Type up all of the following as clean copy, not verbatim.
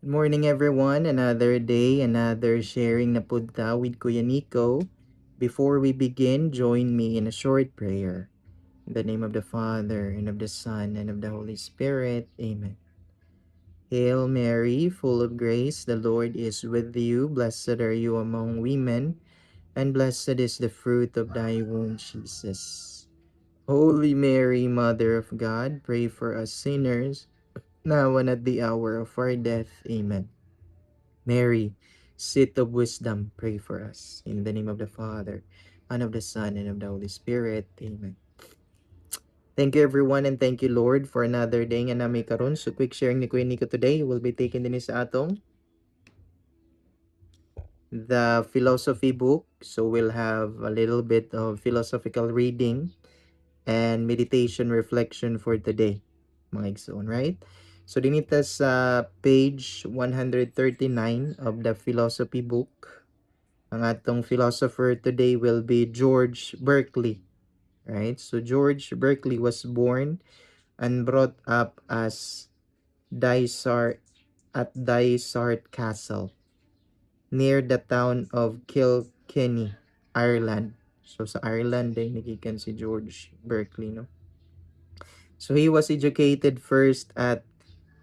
Good morning everyone. Another day, another sharing na punta with Kuya Nico. Before we begin, join me in a short prayer. In the name of the Father, and of the Son, and of the Holy Spirit. Amen. Hail Mary, full of grace, the Lord is with you. Blessed are you among women, and blessed is the fruit of thy womb, Jesus. Holy Mary, Mother of God, pray for us sinners, now and at the hour of our death. Amen. Mary, seat of wisdom, pray for us. In the name of the Father, and of the Son, and of the Holy Spirit. Amen. Thank you everyone and thank you Lord for another day nga namin karon. So quick sharing ni Kuya Nico today. We'll be taking din sa atong the philosophy book. So we'll have a little bit of philosophical reading and meditation reflection for today. Mga igsoon, right? So dinita sa page 139 of the philosophy book. Ang atong philosopher today will be George Berkeley, right? So George Berkeley was born and brought up as Dysart at Dysart Castle near the town of Kilkenny, Ireland. So sa Ireland din nagikan si George Berkeley, no? So he was educated first at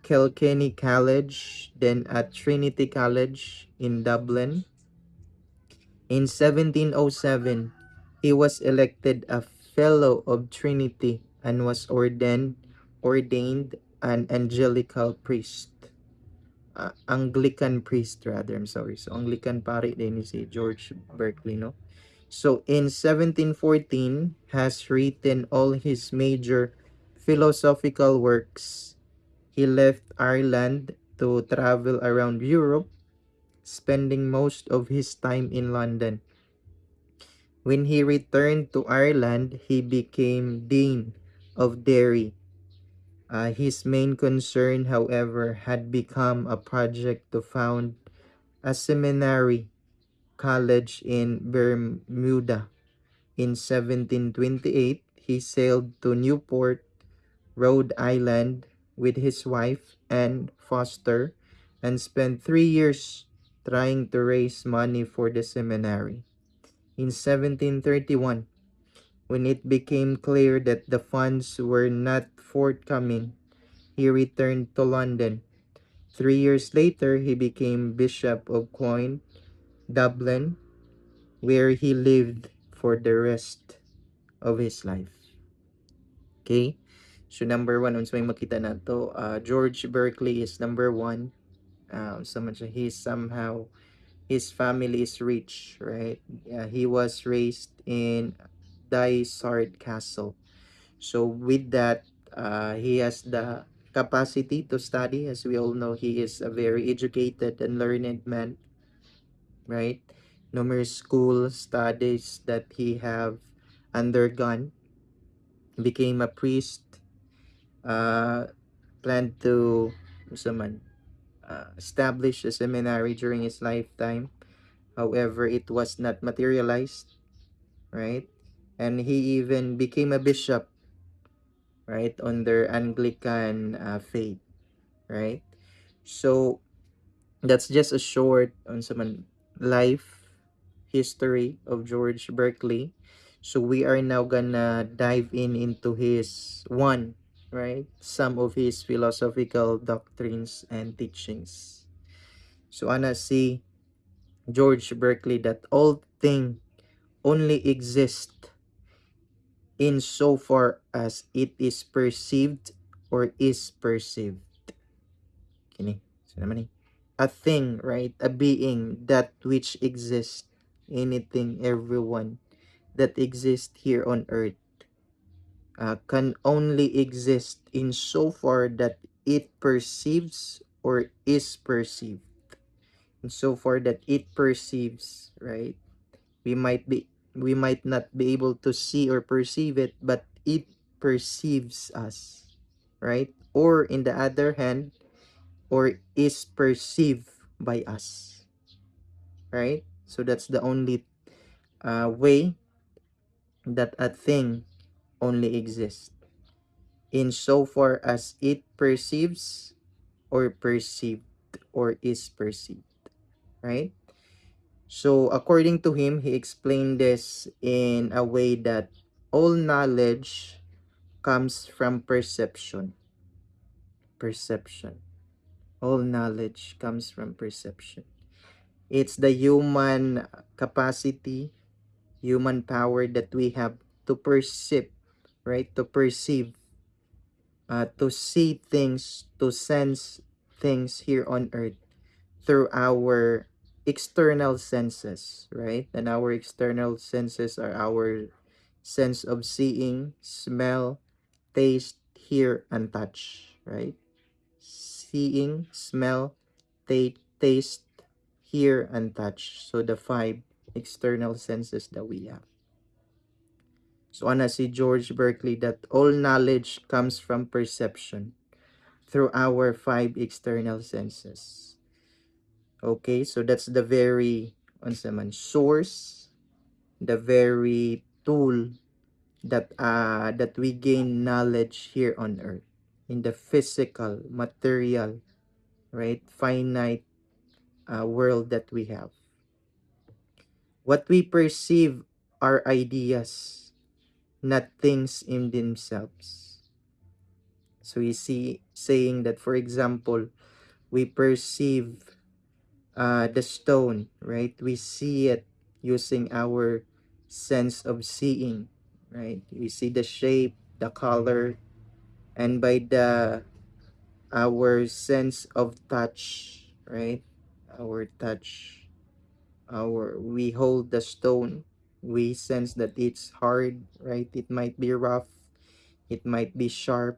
Kilkenny College, then at Trinity College in Dublin. In 1707, he was elected a Fellow of Trinity and was ordained an Angelical priest. Anglican priest rather, I'm sorry. So Anglican pare din ni si George Berkeley, no? So in 1714 has written all his major philosophical works. He left Ireland to travel around Europe, spending most of his time in London. When he returned to Ireland, he became Dean of Derry. His main concern, however, had become a project to found a seminary college in Bermuda. In 1728, he sailed to Newport, Rhode Island, with his wife Anne Foster and spent 3 years trying to raise money for the seminary. In 1731, when it became clear that the funds were not forthcoming, he returned to London. 3 years later, he became Bishop of Cloyne, Dublin, where he lived for the rest of his life. Okay? So number one, unsa may makita nato, George Berkeley is number one. He's somehow his family is rich, right? He was raised in Dysart Castle. So with that, he has the capacity to study. As we all know, he is a very educated and learned man, right? Numerous school studies that he have undergone, became a priest, uh, planned to establish a seminary during his lifetime. However, it was not materialized, right? And he even became a bishop, right, under Anglican faith, right? So that's just a short on some life history of George Berkeley. So we are now gonna dive in into his one, right? Some of his philosophical doctrines and teachings. So Anna see George Berkeley that all thing only exist in so far as it is perceived or is perceived. Kini. So naman a thing, right? A being, that which exists, anything, everyone that exists here on earth can only exist in so far that it perceives or is perceived. And so far that it perceives, right? We might be we might not be able to see or perceive it, but it perceives us, right? Or in the other hand, or is perceived by us, right? So that's the only way that a thing only exists in so far as it perceives or perceived. or is perceived, right? So according to him, he explained this in a way that all knowledge comes from perception. Perception. All knowledge comes from perception. It's the human capacity, human power that we have to perceive, right? To perceive, to see things, to sense things here on earth through our external senses, right? And our external senses are our sense of seeing, smell, taste, hear, and touch, right? Seeing, smell, taste, hear, and touch. So the five external senses that we have. So ana si George Berkeley that all knowledge comes from perception through our five external senses. Okay, so that's the very unsa man source, the very tool that we gain knowledge here on earth in the physical, material, right, finite world that we have. What we perceive are ideas, not things in themselves. So you see, saying that, for example, we perceive the stone, right? We see it using our sense of seeing, right? We see the shape, the color, and by the our sense of touch, right? Our touch, our we hold the stone, we sense that it's hard, right? It might be rough, it might be sharp.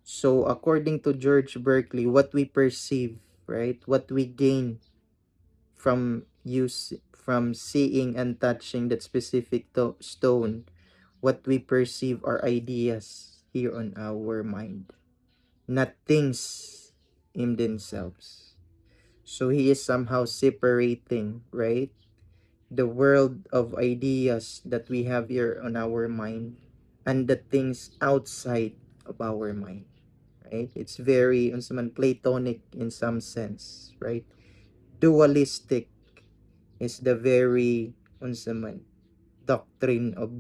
So according to George Berkeley, what we perceive, right? What we gain from seeing and touching that specific stone, what we perceive are ideas here on our mind, not things in themselves. So he is somehow separating, right, the world of ideas that we have here on our mind and the things outside of our mind, right? It's very unsaman platonic in some sense, right? Dualistic is the very unsaman doctrine of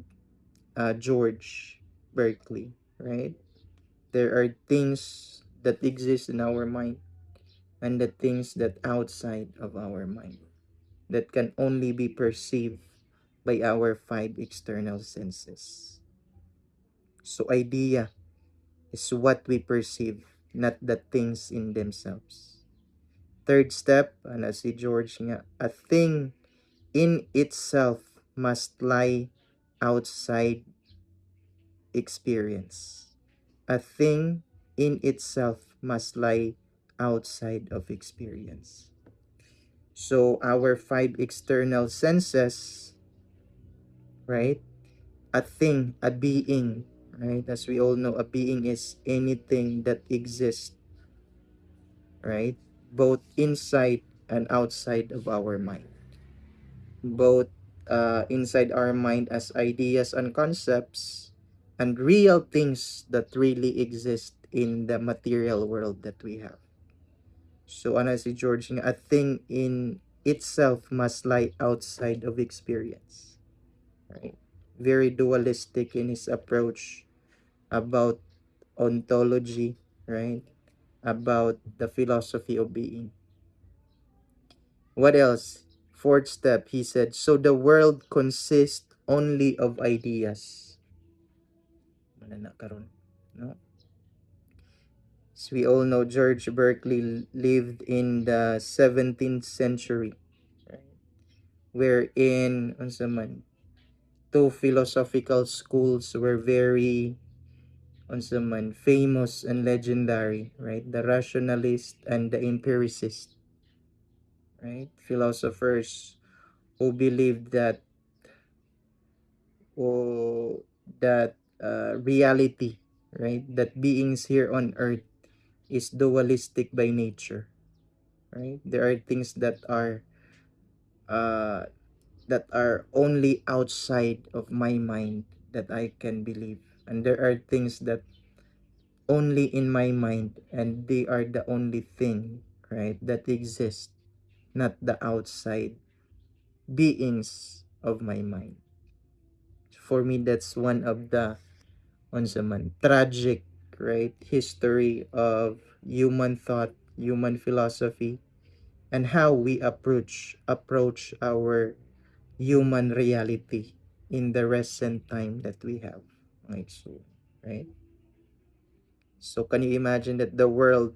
George Berkeley, right? There are things that exist in our mind and the things that outside of our mind that can only be perceived by our five external senses. So idea is what we perceive, not the things in themselves. Third step, ano si George nga, a thing in itself must lie outside experience. A thing in itself must lie outside of experience. So our five external senses, right? A thing, a being, right? As we all know, a being is anything that exists, right? Both inside and outside of our mind. Both inside our mind as ideas and concepts, and real things that really exist in the material world that we have. So ano si George nga, a thing in itself must lie outside of experience. Right? Very dualistic in his approach about ontology, right? About the philosophy of being. What else? Fourth step, he said, so the world consists only of ideas. Manana karon, no? As we all know, George Berkeley lived in the 17th century, right? Wherein, unsa man, two philosophical schools were very, unsa man, famous and legendary, right? The rationalist and the empiricist, right? Philosophers who believed that or that reality, right? That beings here on earth is dualistic by nature, right? There are things uh, that are only outside of my mind that I can believe, and there are things that only in my mind, and they are the only thing, right, that exists, not the outside beings of my mind. For me, that's one of the unsa man tragic, right, history of human thought, human philosophy, and how we approach our human reality in the recent time that we have. Right, so, right? So can you imagine that the world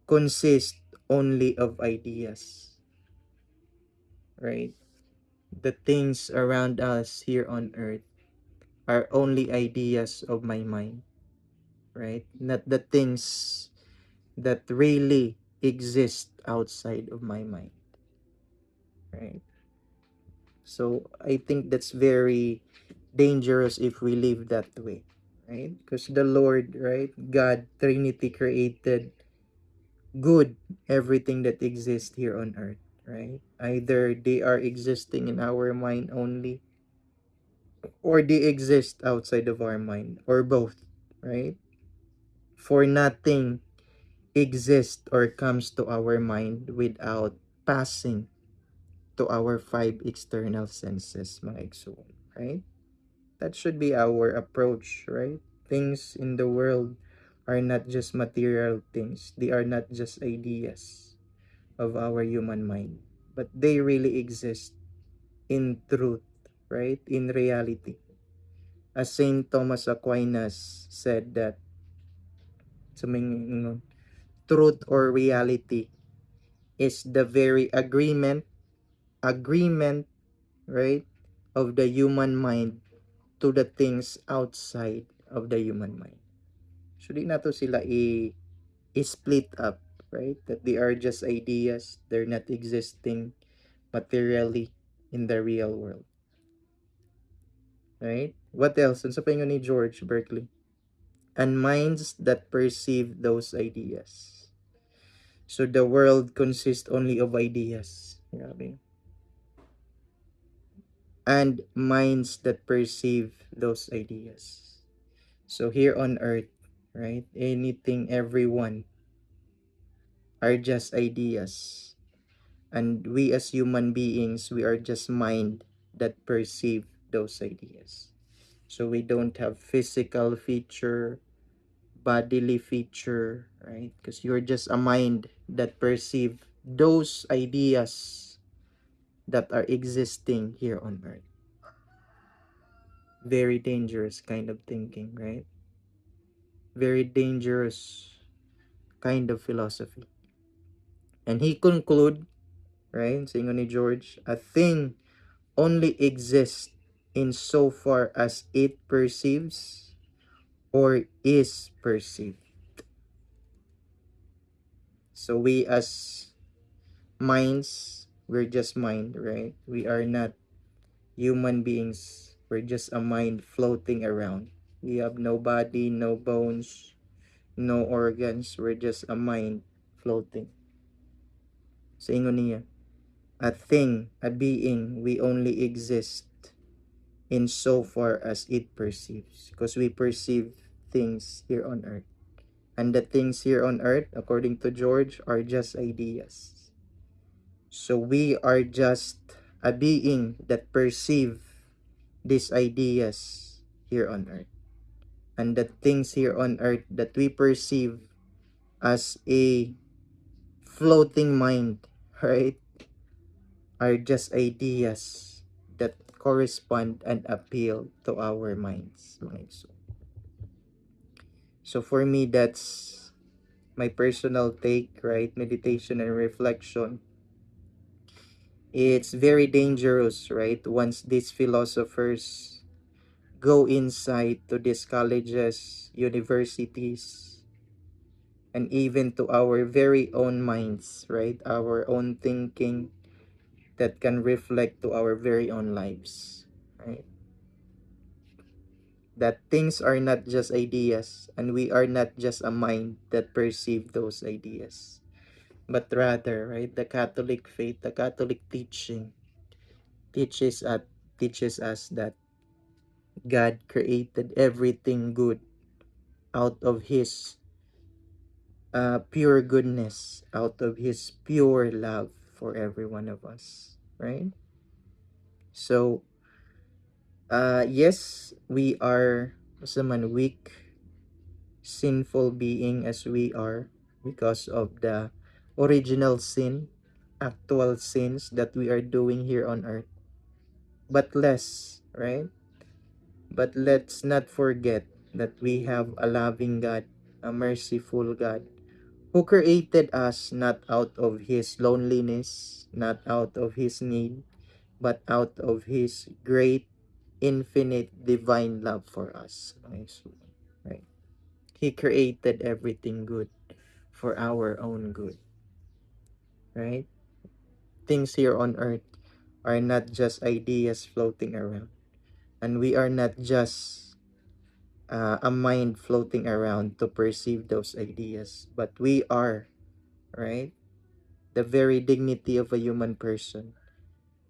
consists only of ideas, right? The things around us here on earth are only ideas of my mind, right? Not the things that really exist outside of my mind, right? So I think that's very dangerous if we live that way, right? Because the Lord, right, God, Trinity created good everything that exists here on earth, right? Either they are existing in our mind only, or they exist outside of our mind, or both, right? For nothing exists or comes to our mind without passing to our five external senses, mga igsoon, right? That should be our approach, right? Things in the world are not just material things. They are not just ideas of our human mind, but they really exist in truth, right? In reality. As Saint Thomas Aquinas said that something, truth or reality is the very agreement, right, of the human mind to the things outside of the human mind. So di na to sila i-split up, right? That they are just ideas, they're not existing materially in the real world, right? What else? Ano sa paingon ni George Berkeley? And minds that perceive those ideas. So the world consists only of ideas. Grabe. And minds that perceive those ideas. So here on earth, right? Anything, everyone are just ideas. And we as human beings, we are just mind that perceive those ideas. So we don't have physical feature, bodily feature, right? Because you're just a mind that perceive those ideas that are existing here on earth. Very dangerous kind of thinking, right? Very dangerous kind of philosophy. And he conclude, right, saying ni George, a thing only exists in so far as it perceives or is perceived. So we as minds, we're just mind, right? We are not human beings. We're just a mind floating around. We have no body, no bones, no organs. We're just a mind floating. Sa ingon niya, a thing, a being, we only exist in so far as it perceives. Because we perceive things here on earth. And the things here on earth, according to George, are just ideas. So we are just a being that perceive these ideas here on earth. And the things here on earth that we perceive as a floating mind, right, are just ideas that correspond and appeal to our minds. So for me, that's my personal take, right? Meditation and reflection. It's very dangerous, right? Once these philosophers go inside to these colleges, universities, and even to our very own minds, right? Our own thinking that can reflect to our very own lives, right? That things are not just ideas, and we are not just a mind that perceive those ideas, but rather, right, the Catholic faith, the Catholic teaching teaches us teaches us that God created everything good out of His pure goodness, out of His pure love for every one of us, right? So, yes, we are man weak, sinful being as we are because of the original sin, actual sins that we are doing here on earth. But less, right? But let's not forget that we have a loving God, a merciful God, who created us not out of His loneliness, not out of His need, but out of His great, infinite, divine love for us. Right? He created everything good for our own good, right? Things here on earth are not just ideas floating around, and we are not just a mind floating around to perceive those ideas, but we are, right? The very dignity of a human person.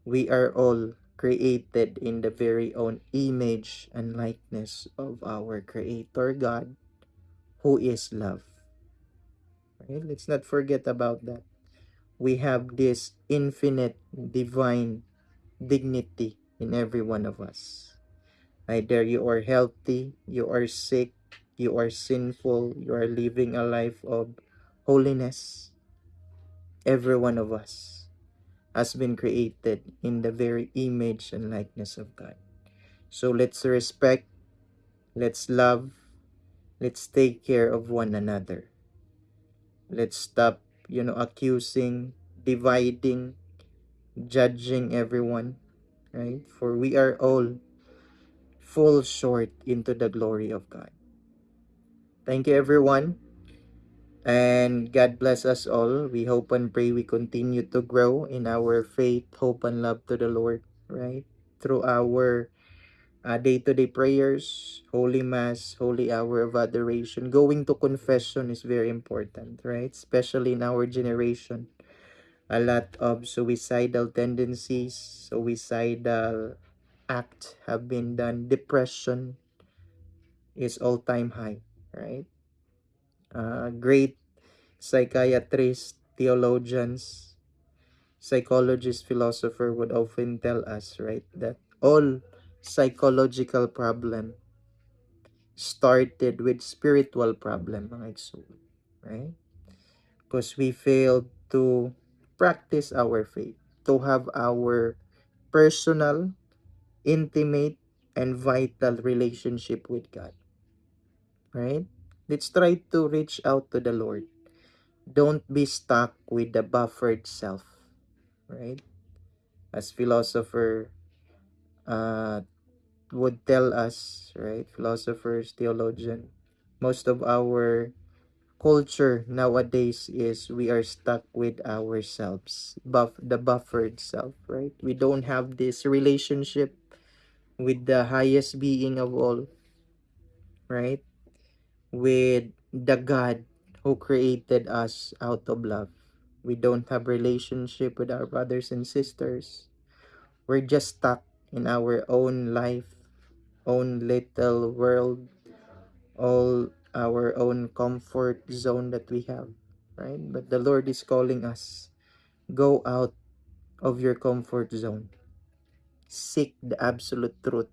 We are all created in the very own image and likeness of our Creator God, who is love. Right? Let's not forget about that. We have this infinite divine dignity in every one of us. Either you are healthy, you are sick, you are sinful, you are living a life of holiness. Every one of us has been created in the very image and likeness of God. So let's respect, let's love, let's take care of one another. Let's stop, accusing, dividing, judging everyone, right? For we are all fall short into the glory of God. Thank you, everyone. And God bless us all. We hope and pray we continue to grow in our faith, hope, and love to the Lord, right? Through our day-to-day prayers, Holy Mass, Holy Hour of Adoration. Going to confession is very important, right? Especially in our generation. A lot of suicidal tendencies, suicidal acts have been done. Depression is all-time high, right? Great psychiatrists, theologians, psychologists, philosopher would often tell us, right, that all psychological problem started with spiritual problem, mga igsoon, right? Because we failed to practice our faith, to have our personal, intimate, and vital relationship with God, right? Let's try to reach out to the Lord. Don't be stuck with the buffered self, right? As philosopher uh, would tell us, right? Philosophers, theologian, most of our culture nowadays is we are stuck with ourselves, the buffered self, right? We don't have this relationship with the highest being of all, right? With the God who created us out of love. We don't have relationship with our brothers and sisters. We're just stuck in our own life, own little world, all our own comfort zone that we have, right? But the Lord is calling us, go out of your comfort zone. Seek the absolute truth.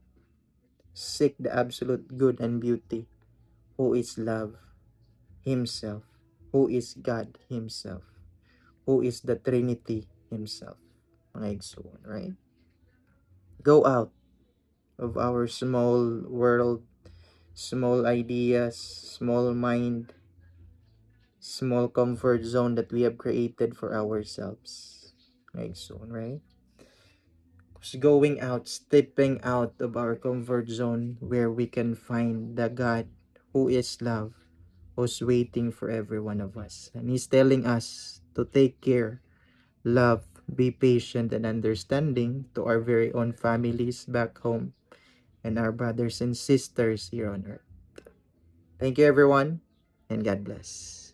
Seek the absolute good and beauty, who is love Himself, who is God Himself, who is the Trinity Himself. Mga igsoon, right? Go out of our small world, small ideas, small mind, small comfort zone that we have created for ourselves. Like so, right? So going out, stepping out of our comfort zone where we can find the God who is love, who's waiting for every one of us. And He's telling us to take care, love, be patient and understanding to our very own families back home and our brothers and sisters here on earth. Thank you, everyone, and God bless.